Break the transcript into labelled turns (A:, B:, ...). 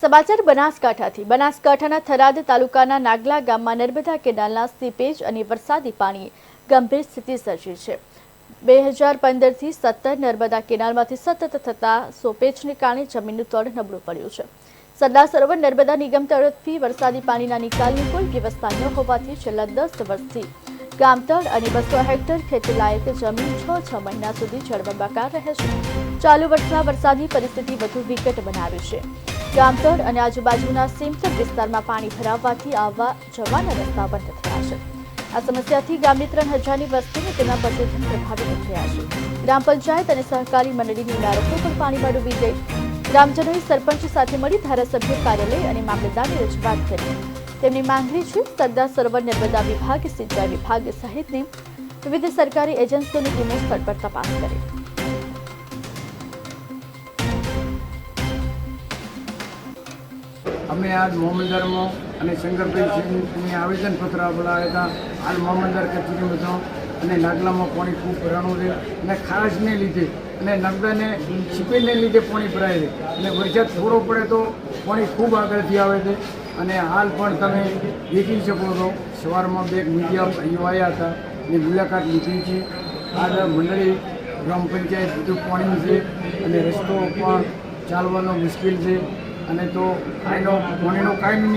A: સમાચાર બનાસકાંઠાથી। બનાસકાંઠાના થરાદ તાલુકાના નાગલા ગામમાં નર્મદા કેનાલના સીપેજ અને વરસાદી પાણીએ ગંભીર સ્થિતિ સર્જી છે। 2015થી 17 નર્મદા કેનાલમાંથી સતત થતા સોપેજને કારણે જમીનનું તળ નબળું પડ્યું છે। સરદાર સરોવર નર્મદા નિગમ તરફથી વરસાદી પાણીના નિકાલની કોઈ વ્યવસ્થા ન હોવાથી છેલ્લા 10 વર્ષથી ગામતળ અને 200 હેક્ટર ખેતીલાયક જમીન 6 મહિના સુધી જળબંબાકાર રહે છે। ચાલુ વર્ષના વરસાદી પરિસ્થિતિ વધુ વિકટ બનાવી છે। ગામતળ અને આજુબાજુના સીમતળ વિસ્તારમાં પાણી ભરાવવાથી આવવા જવાના રસ્તા બંધ થયા છે। આ સમસ્યાથી ગામની 3000ની વસ્તીને તેના પશુધન પ્રભાવિત થયા છે। ગ્રામ પંચાયત અને સહકારી મંડળીની ઇમારતો પણ પાણીમાં ડૂબી ગઈ। ગ્રામજનોએ સરપંચ સાથે મળી ધારાસભ્ય કાર્યાલય અને મામલતદારની રજૂઆત કરી। તેમની માંગણી છે સરદાર સરોવર નર્મદા વિભાગ, સિંચાઈ વિભાગ સહિતની વિવિધ સરકારી એજન્સીઓની ટીમો સ્થળ પર તપાસ કરે।
B: અમે आज મોહમ્મદરમાં અને શંકરભાઈ આવેદનપત્ર આપેલા હતા। હાલ મોહમ્મદર કચેરીમાં તો અને નાગલામાં પાણી ખૂબ ભરાણું છે અને ખાસને લીધે અને નર્મદાને સીપેજને લીધે પાણી ભરાય છે અને વરસાદ થોડો પડે તો પાણી ખૂબ આગળથી આવે છે। અને હાલ પણ તમે દેખી શકો છો, સવારમાં 2 મીડિયા ભાઈઓ આવ્યા હતા અને મુલાકાત લીધી છે। આગળ મંડળી, ગ્રામ પંચાયત બધું પાણી છે અને રસ્તો પણ ચાલવાનો મુશ્કેલ છે અને તો પાણીનો કાયમી